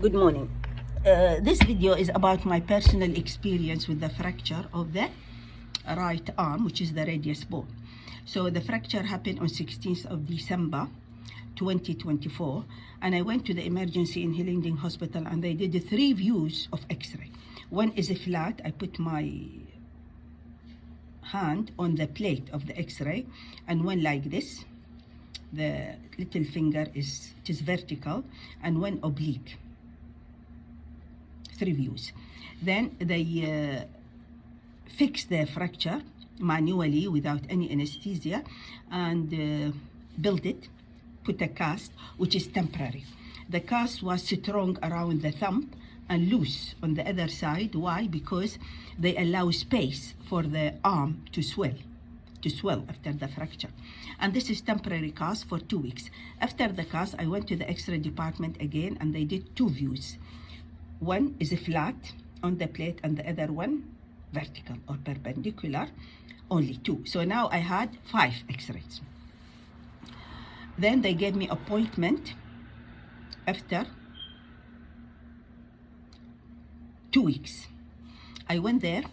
Good morning. This video is about my personal experience with the fracture of the right arm, which is the radius bone. So the fracture happened on 16th of December 2024, and I went to the emergency in Hillingdon Hospital, and they did 3 views of x-ray. One is a flat. I put my hand on the plate of the x-ray, and one like this. The little finger is vertical, and one oblique. 3 views. Then they fix the fracture manually without any anesthesia and build it, put a cast, which is temporary. The cast was strong around the thumb and loose on the other side. Why? Because they allow space for the arm to swell after the fracture. And this is temporary cast for 2 weeks. After the cast, I went to the X-ray department again, and they did 2 views. One is a flat on the plate, and the other one vertical or perpendicular, only 2. So now I had 5 x-rays. Then they gave me appointment after 2 weeks. I went there,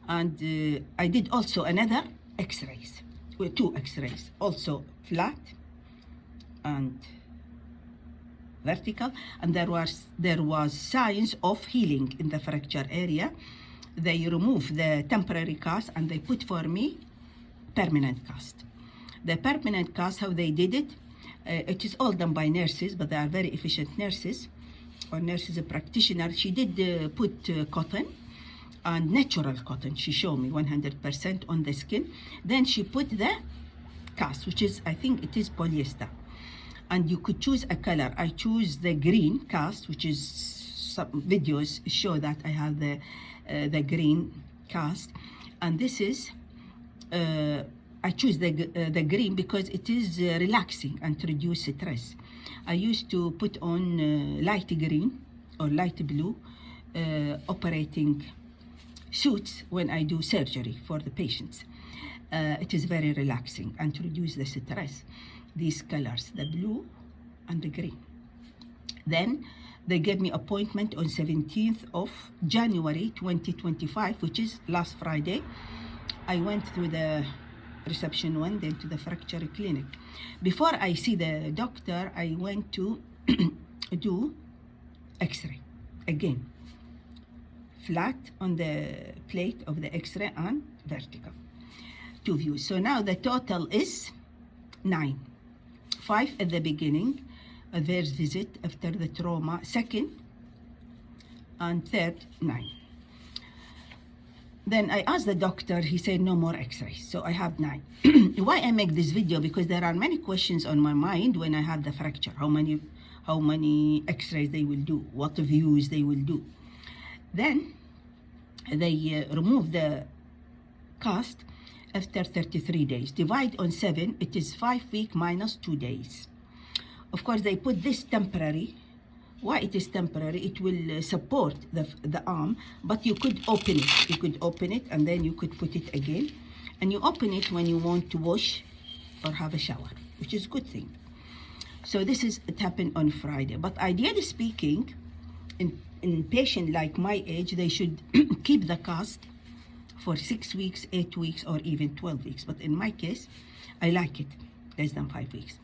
and I did also another x-rays, 2 x-rays, also flat and vertical, and there was signs of healing in the fracture area. They removed the temporary cast and they put for me permanent cast. The permanent cast, how they did it, it is all done by nurses, but they are very efficient nurses, or nurses, a practitioner. She did put cotton, and natural cotton, she showed me 100% on the skin. Then she put the cast, which is, I think it is polyester. And you could choose a color. I choose the green cast, which is, some videos show that I have the green cast. And this is, I choose the green because it is relaxing and to reduce stress. I used to put on light green or light blue operating suits when I do surgery for the patients. It is very relaxing and to reduce the stress. These colors, the blue and the green. Then they gave me appointment on 17th of January 2025, which is last Friday. I went to the reception 1, then to the fracture clinic. Before I see the doctor, I went to do x-ray again, flat on the plate of the x-ray and vertical, 2 views. So now the total is 9. 5 at the beginning, a first visit after the trauma, 2nd and 3rd, 9. Then I asked the doctor, he said no more x-rays, so I have 9. Why I make this video? Because there are many questions on my mind when I had the fracture. How many x-rays they will do, what views they will do. Then they remove the cast after 33 days. Divide on 7, it is 5 weeks minus 2 days. Of course, they put this temporary. Why it is temporary? It will support the arm, but you could open it. You could open it, and then you could put it again. And you open it when you want to wash or have a shower, which is a good thing. So it happened on Friday. But ideally speaking, in patient like my age, they should keep the cast for 6 weeks, 8 weeks, or even 12 weeks. But in my case, I like it less than 5 weeks.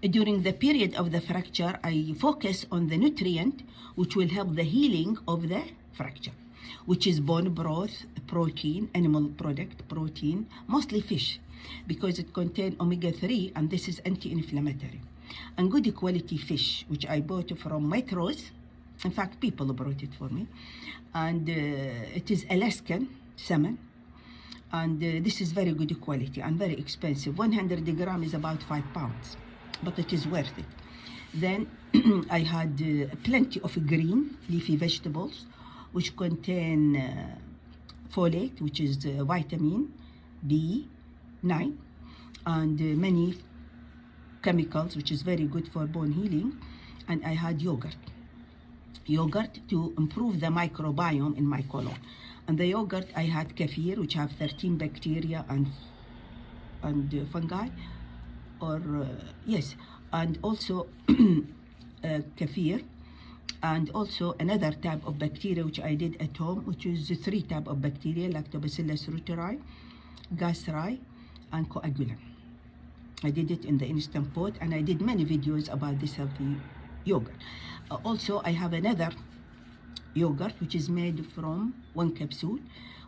During the period of the fracture, I focus on the nutrient which will help the healing of the fracture, which is bone broth, protein, animal product, protein, mostly fish, because it contains omega-3, and this is anti-inflammatory. And good quality fish, which I bought from Metros. In fact, people brought it for me. And it is Alaskan salmon. And this is very good quality and very expensive. 100 grams is about £5, but it is worth it. Then I had plenty of green leafy vegetables, which contain folate, which is vitamin B9, and many chemicals, which is very good for bone healing. And I had yogurt to improve the microbiome in my colon. And the yogurt, I had kefir, which have 13 bacteria and fungi, or yes, and also kefir, and also another type of bacteria which I did at home, which is 3 types of bacteria: Lactobacillus reuteri, gasseri, and coagulum. I did it in the Instant Pot, and I did many videos about this healthy yogurt. Also, I have another yogurt which is made from 1 capsule,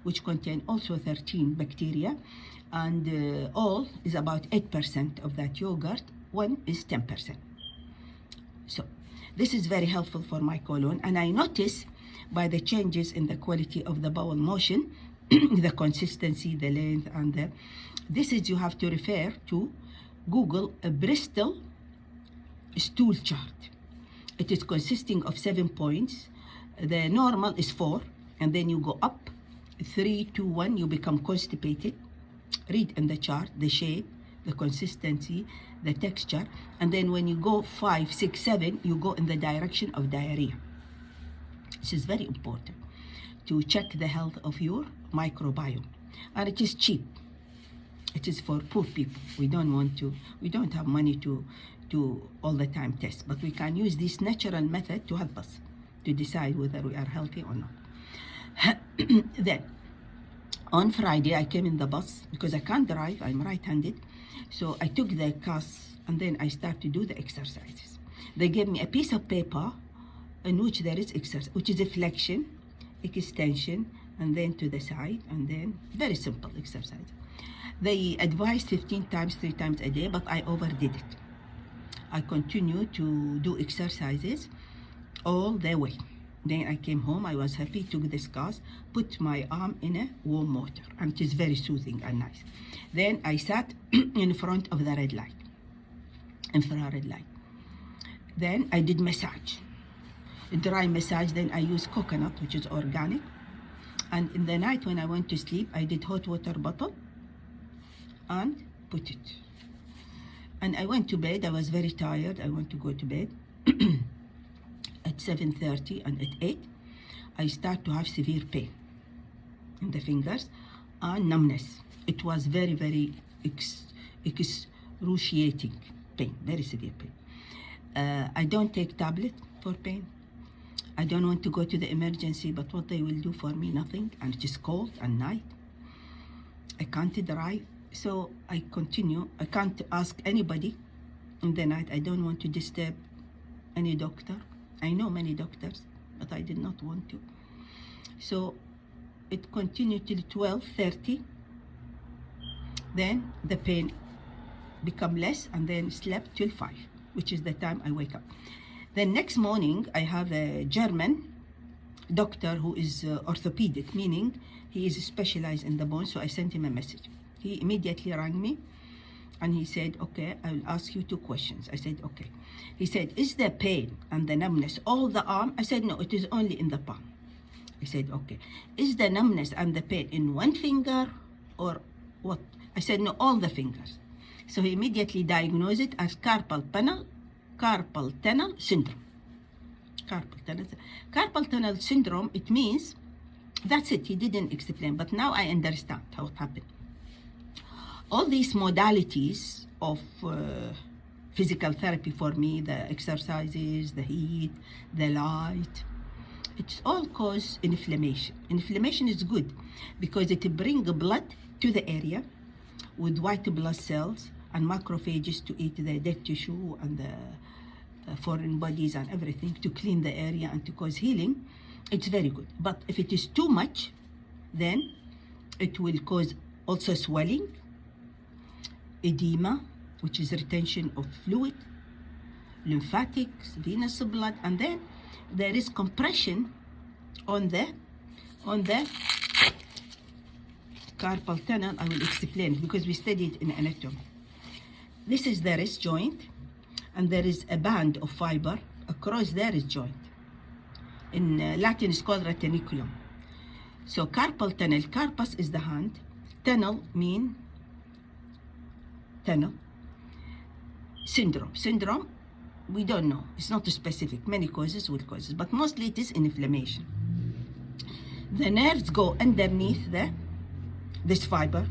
which contain also 13 bacteria, and all is about 8% of that yogurt. One is 10%. So this is very helpful for my colon, and I notice by the changes in the quality of the bowel motion, the consistency, the length, and this is, you have to refer to Google a Bristol stool chart. It is consisting of 7 points. The normal is 4, and then you go up 3, 2, 1, you become constipated. Read in the chart the shape, the consistency, the texture, and then when you go 5, 6, 7, you go in the direction of diarrhea. This is very important to check the health of your microbiome, and it is cheap. It is for poor people. We don't have money to all the time test, but we can use this natural method to help us to decide whether we are healthy or not. Then on Friday, I came in the bus because I can't drive, I'm right-handed. So I took the class, and then I started to do the exercises. They gave me a piece of paper in which there is exercise, which is a flexion, extension, and then to the side, and then very simple exercise. They advised 15 times, 3 times a day, but I overdid it. I continued to do exercises all the way. Then I came home, I was happy, took this class, put my arm in a warm water, and it is very soothing and nice. Then I sat in front of the red light, infrared light. Then I did massage, a dry massage. Then I used coconut, which is organic. And in the night when I went to sleep, I did hot water bottle and put it. And I went to bed. I was very tired. I went to go to bed. At 7:30 and at 8, I start to have severe pain in the fingers and numbness. It was very, very excruciating pain, very severe pain. I don't take tablet for pain. I don't want to go to the emergency, but what they will do for me, nothing. And it is cold and night. I can't drive, so I continue. I can't ask anybody in the night. I don't want to disturb any doctor. I know many doctors, but I did not want to. So it continued till 12:30. Then the pain become less, and then slept till 5, which is the time I wake up. The next morning, I have a German doctor who is orthopedic, meaning he is specialized in the bones. So I sent him a message. He immediately rang me, and he said, okay, I will ask you 2 questions. I said, okay. He said, is the pain and the numbness all the arm? I said, no, it is only in the palm. I said, okay. Is the numbness and the pain in 1 finger or what? I said, no, all the fingers. So he immediately diagnosed it as carpal tunnel syndrome. Carpal tunnel syndrome, it means, that's it. He didn't explain, but now I understand how it happened. All these modalities of physical therapy for me, the exercises, the heat, the light, it's all cause inflammation. Inflammation is good because it brings blood to the area with white blood cells and macrophages to eat the dead tissue and the foreign bodies and everything, to clean the area and to cause healing. It's very good. But if it is too much, then it will cause also swelling, edema, which is retention of fluid, lymphatics, venous blood, and then there is compression on the carpal tunnel. I will explain it because we studied in anatomy. This is the wrist joint, and there is a band of fiber across the wrist joint. In Latin, it's called retinaculum. So carpal tunnel, carpus is the hand, tunnel mean tunnel. Syndrome, we don't know. It's not specific. Many causes will causes, but mostly it is inflammation. The nerves go underneath this fiber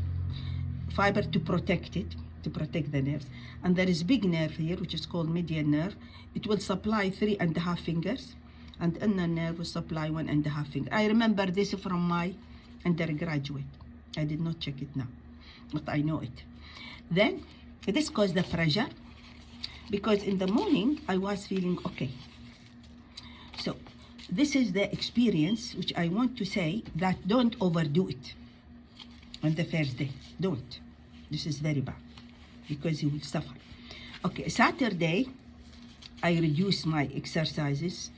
to protect it, to protect the nerves. And there is big nerve here, which is called median nerve. It will supply 3.5 fingers, and inner nerve will supply 1.5 finger. I remember this from my undergraduate. I did not check it now, but I know it. Then this caused the pressure, because in the morning I was feeling okay. So this is the experience which I want to say, that don't overdo it on the first day. Don't. This is very bad, because you will suffer. Okay, Saturday I reduced my exercises.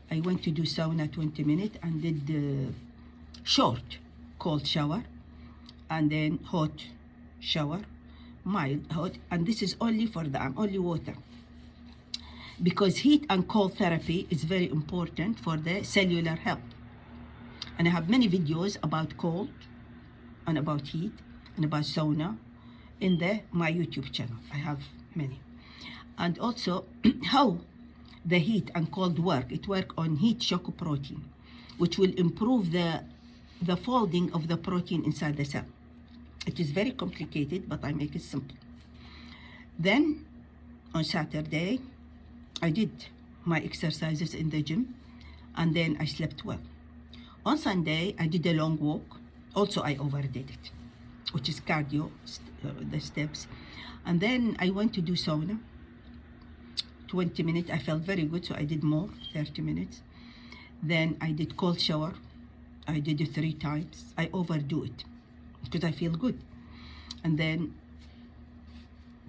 I went to do sauna 20 minutes and did short cold shower, and then hot shower, mild hot, and this is only for the arm, only water, because heat and cold therapy is very important for the cellular health. And I have many videos about cold and about heat and about sauna in my YouTube channel. I have many. And also how the heat and cold work. It works on heat shock protein, which will improve the folding of the protein inside the cell. It is very complicated, but I make it simple. Then on Saturday, I did my exercises in the gym, and then I slept well. On Sunday, I did a long walk. Also, I overdid it, which is cardio, the steps. And then I went to do sauna, 20 minutes. I felt very good, so I did more, 30 minutes. Then I did cold shower. I did it 3 times. I overdo it because I feel good. And then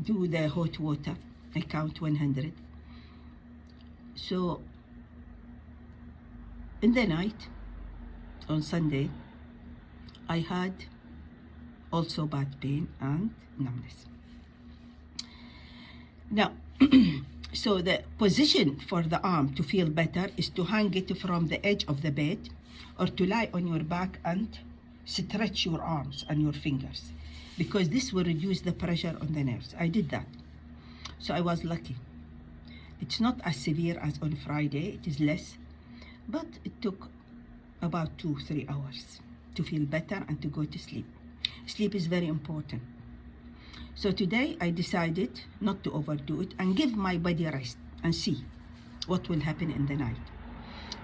do the hot water. I count 100. So in the night, on Sunday, I had also back pain and numbness. Now, so the position for the arm to feel better is to hang it from the edge of the bed, or to lie on your back and stretch your arms and your fingers, because this will reduce the pressure on the nerves. I did that. So I was lucky. It's not as severe as on Friday, it is less, but it took about 2-3 hours to feel better and to go to sleep. Sleep is very important. So today I decided not to overdo it and give my body a rest and see what will happen in the night.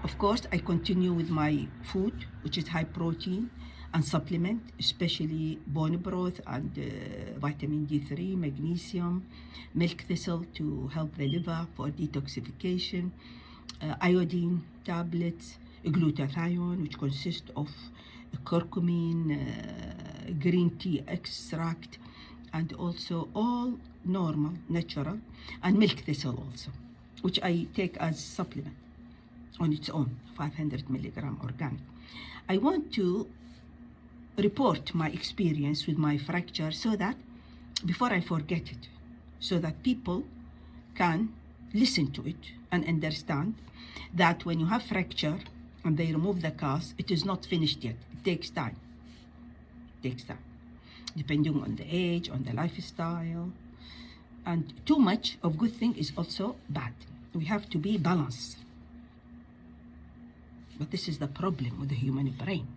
Of course, I continue with my food, which is high protein and supplement, especially bone broth and vitamin D3, magnesium, milk thistle to help the liver for detoxification, iodine tablets, glutathione, which consists of curcumin, green tea extract, and also all normal, natural, and milk thistle also, which I take as supplement on its own, 500 milligram organic. I want to report my experience with my fracture so that before I forget it, so that people can listen to it and understand that when you have fracture and they remove the cast, it is not finished yet. It takes time. It takes time, depending on the age, on the lifestyle. And too much of good thing is also bad. We have to be balanced. But this is the problem with the human brain.